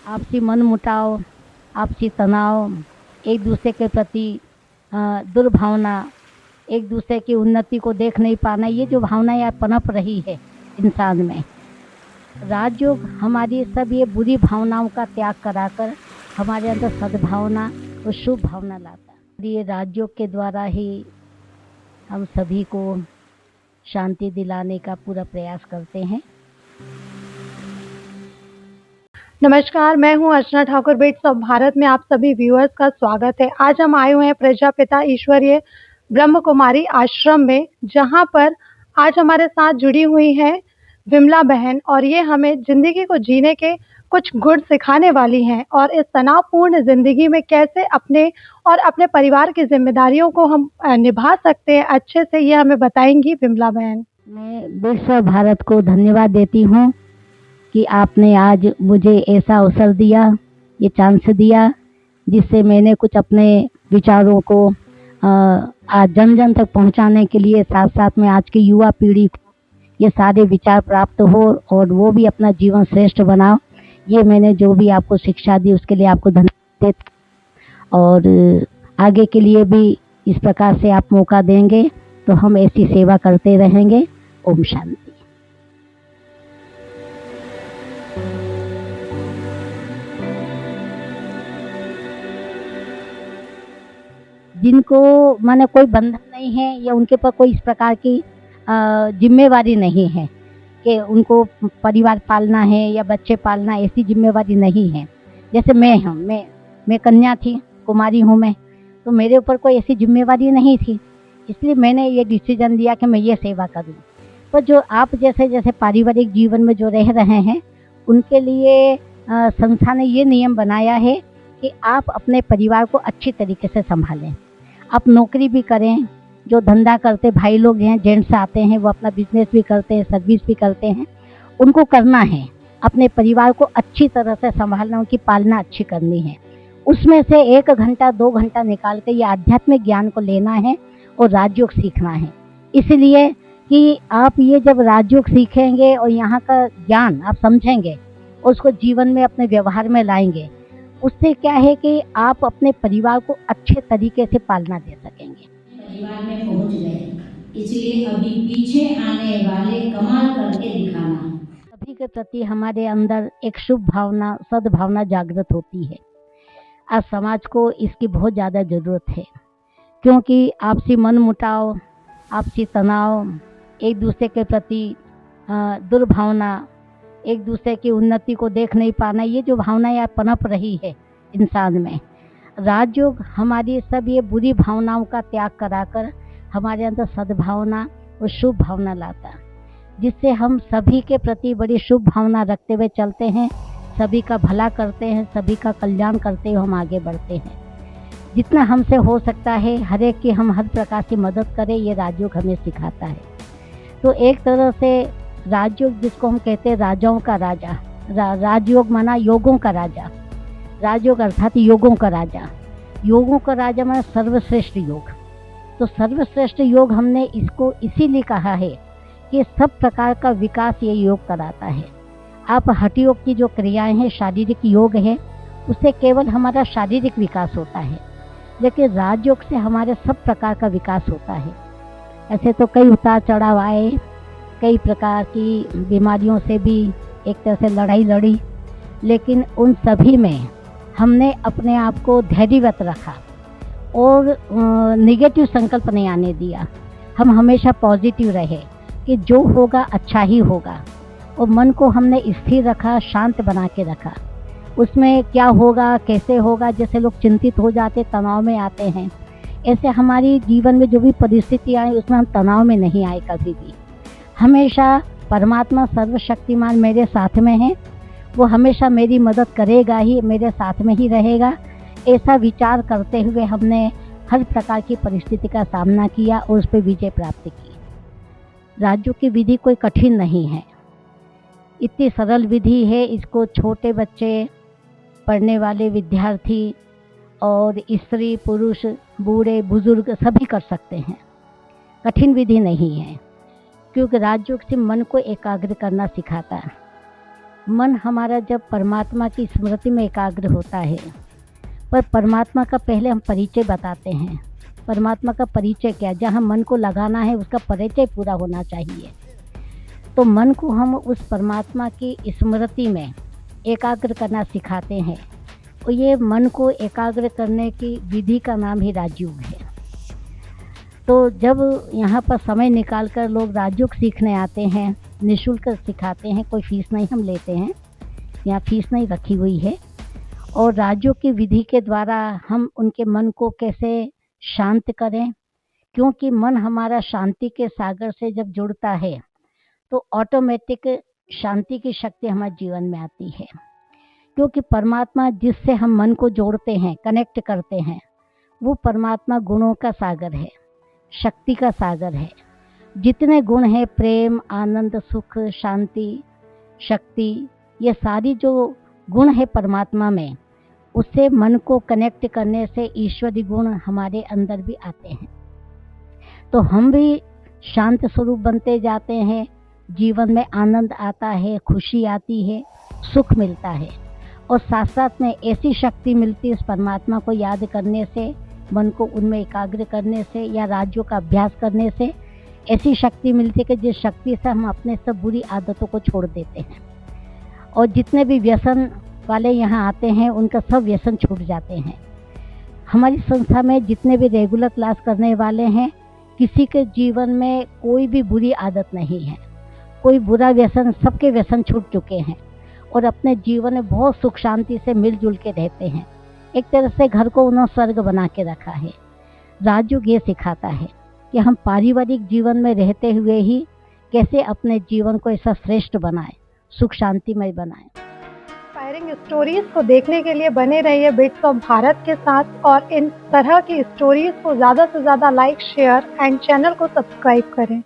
आपसी मनमुटाव, आपसी तनाव, एक दूसरे के प्रति दुर्भावना, एक दूसरे की उन्नति को देख नहीं पाना, ये जो भावनाएं पनप रही है इंसान में, राजयोग हमारी सब ये बुरी भावनाओं का त्याग कराकर हमारे अंदर सद्भावना और शुभ भावना लाता है। ये राजयोग के द्वारा ही हम सभी को शांति दिलाने का पूरा प्रयास करते हैं। नमस्कार, मैं हूं अर्चना ठाकुर। बिट्स ऑफ भारत में आप सभी व्यूअर्स का स्वागत है। आज हम आए हुए हैं प्रजापिता ईश्वरीय ब्रह्म कुमारी आश्रम में, जहां पर आज हमारे साथ जुड़ी हुई हैं विमला बहन, और ये हमें जिंदगी को जीने के कुछ गुण सिखाने वाली हैं और इस तनावपूर्ण जिंदगी में कैसे अपने और अपने परिवार की जिम्मेदारियों को हम निभा सकते हैं अच्छे से, ये हमें बताएंगी विमला बहन। मैं बिट्स ऑफ भारत को धन्यवाद देती हूँ कि आपने आज मुझे ऐसा अवसर दिया, ये चांस दिया, जिससे मैंने कुछ अपने विचारों को आज जन जन तक पहुंचाने के लिए, साथ साथ में आज की युवा पीढ़ी को ये सारे विचार प्राप्त हो और वो भी अपना जीवन श्रेष्ठ बनाओ। ये मैंने जो भी आपको शिक्षा दी उसके लिए आपको धन्यवाद देती, और आगे के लिए भी इस प्रकार से आप मौका देंगे तो हम ऐसी सेवा करते रहेंगे। ओम शांति। जिनको माने कोई बंधन नहीं है या उनके पर कोई इस प्रकार की जिम्मेवारी नहीं है कि उनको परिवार पालना है या बच्चे पालना, ऐसी जिम्मेवारी नहीं है। जैसे मैं कन्या थी, कुमारी हूँ मैं, तो मेरे ऊपर कोई ऐसी जिम्मेवारी नहीं थी, इसलिए मैंने ये डिसीजन लिया कि मैं ये सेवा करूँ। पर जो आप जैसे जैसे पारिवारिक जीवन में जो रह रहे हैं, उनके लिए संस्था ने ये नियम बनाया है कि आप अपने परिवार को अच्छी तरीके से संभालें। आप नौकरी भी करें, जो धंधा करते भाई लोग हैं, जेंट्स आते हैं, वो अपना बिजनेस भी करते हैं, सर्विस भी करते हैं, उनको करना है, अपने परिवार को अच्छी तरह से संभालना, उनकी पालना अच्छी करनी है। उसमें से 1 घंटा 2 घंटा निकाल के ये आध्यात्मिक ज्ञान को लेना है और राजयोग सीखना है। इसलिए कि आप ये जब राजयोग सीखेंगे और यहाँ का ज्ञान आप समझेंगे और उसको जीवन में अपने व्यवहार में लाएंगे, उससे क्या है कि आप अपने परिवार को अच्छे तरीके से पालना दे सकेंगे। परिवार में पहुंच गए, इसलिए अभी पीछे आने वाले कमाल करके दिखाना। सभी के प्रति हमारे अंदर एक शुभ भावना, सद्भावना जागृत होती है। आज समाज को इसकी बहुत ज़्यादा ज़रूरत है, क्योंकि आपसी मनमुटाव, आपसी तनाव, एक दूसरे के प्रति दुर्भावना, एक दूसरे की उन्नति को देख नहीं पाना, ये जो भावनाएं पनप रही है इंसान में, राजयोग हमारी सब ये बुरी भावनाओं का त्याग कराकर हमारे अंदर सद्भावना और शुभ भावना लाता है, जिससे हम सभी के प्रति बड़ी शुभ भावना रखते हुए चलते हैं, सभी का भला करते हैं, सभी का कल्याण करते हुए हम आगे बढ़ते हैं। जितना हमसे हो सकता है हर एक की हम हर प्रकार की मदद करें, ये राजयोग हमें सिखाता है। तो एक तरह से राजयोग, जिसको हम कहते हैं राजाओं का राजा, राजयोग माना योगों का राजा, राजयोग अर्थात योगों का राजा, योगों का राजा माना सर्वश्रेष्ठ योग। तो सर्वश्रेष्ठ योग हमने इसको इसीलिए कहा है कि सब प्रकार का विकास ये योग कराता है। आप हठ योग की जो क्रियाएं हैं, शारीरिक योग है, उससे केवल हमारा शारीरिक विकास होता है, लेकिन राजयोग से हमारे सब प्रकार का विकास होता है। ऐसे तो कई उतार चढ़ाव आए, कई प्रकार की बीमारियों से भी एक तरह से लड़ाई लड़ी, लेकिन उन सभी में हमने अपने आप को धैर्यवत रखा और नेगेटिव संकल्प नहीं आने दिया। हम हमेशा पॉजिटिव रहे कि जो होगा अच्छा ही होगा, और मन को हमने स्थिर रखा, शांत बना के रखा। उसमें क्या होगा, कैसे होगा, जैसे लोग चिंतित हो जाते, तनाव में आते हैं, ऐसे हमारी जीवन में जो भी परिस्थितियाँ आई उसमें हम तनाव में नहीं आए कभी भी। हमेशा परमात्मा सर्वशक्तिमान मेरे साथ में है, वो हमेशा मेरी मदद करेगा ही, मेरे साथ में ही रहेगा, ऐसा विचार करते हुए हमने हर प्रकार की परिस्थिति का सामना किया और उस पर विजय प्राप्त की। राजयोग की विधि कोई कठिन नहीं है, इतनी सरल विधि है। इसको छोटे बच्चे, पढ़ने वाले विद्यार्थी और स्त्री पुरुष, बूढ़े बुजुर्ग सभी कर सकते हैं। कठिन विधि नहीं है, क्योंकि राजयोग से मन को एकाग्र करना सिखाता है। मन हमारा जब परमात्मा की स्मृति में एकाग्र होता है, पर परमात्मा का पहले हम परिचय बताते हैं। परमात्मा का परिचय क्या, जहाँ मन को लगाना है उसका परिचय पूरा होना चाहिए। तो मन को हम उस परमात्मा की स्मृति में एकाग्र करना सिखाते हैं, और ये मन को एकाग्र करने की विधि का नाम ही राजयोग है। तो जब यहाँ पर समय निकाल कर लोग राजयोग सीखने आते हैं, निःशुल्क सिखाते हैं, कोई फीस नहीं हम लेते हैं, यहाँ फीस नहीं रखी हुई है। और राजयोग की विधि के द्वारा हम उनके मन को कैसे शांत करें, क्योंकि मन हमारा शांति के सागर से जब जुड़ता है तो ऑटोमेटिक शांति की शक्ति हमारे जीवन में आती है। क्योंकि परमात्मा जिससे हम मन को जोड़ते हैं, कनेक्ट करते हैं, वो परमात्मा गुणों का सागर है, शक्ति का सागर है। जितने गुण हैं, प्रेम, आनंद, सुख, शांति, शक्ति, ये सारी जो गुण है परमात्मा में, उससे मन को कनेक्ट करने से ईश्वरी गुण हमारे अंदर भी आते हैं। तो हम भी शांत स्वरूप बनते जाते हैं, जीवन में आनंद आता है, खुशी आती है, सुख मिलता है। और साथ साथ में ऐसी शक्ति मिलती है इस परमात्मा को याद करने से, मन को उनमें एकाग्र करने से या राजयोग का अभ्यास करने से ऐसी शक्ति मिलती है कि जिस शक्ति से हम अपने सब बुरी आदतों को छोड़ देते हैं। और जितने भी व्यसन वाले यहाँ आते हैं उनका सब व्यसन छूट जाते हैं। हमारी संस्था में जितने भी रेगुलर क्लास करने वाले हैं, किसी के जीवन में कोई भी बुरी आदत नहीं है, कोई बुरा व्यसन, सबके व्यसन छूट चुके हैं और अपने जीवन में बहुत सुख शांति से मिलजुल के रहते हैं। एक तरह से घर को उन्होंने स्वर्ग बना के रखा है। राजयोग ये सिखाता है कि हम पारिवारिक जीवन में रहते हुए ही कैसे अपने जीवन को ऐसा श्रेष्ठ बनाएं, सुख शांतिमय बनाएं। इंस्पायरिंग स्टोरीज को देखने के लिए बने रहिए बिट्स ऑफ भारत के साथ, और इन तरह की स्टोरीज को ज़्यादा से ज़्यादा लाइक, शेयर एंड चैनल को सब्सक्राइब करें।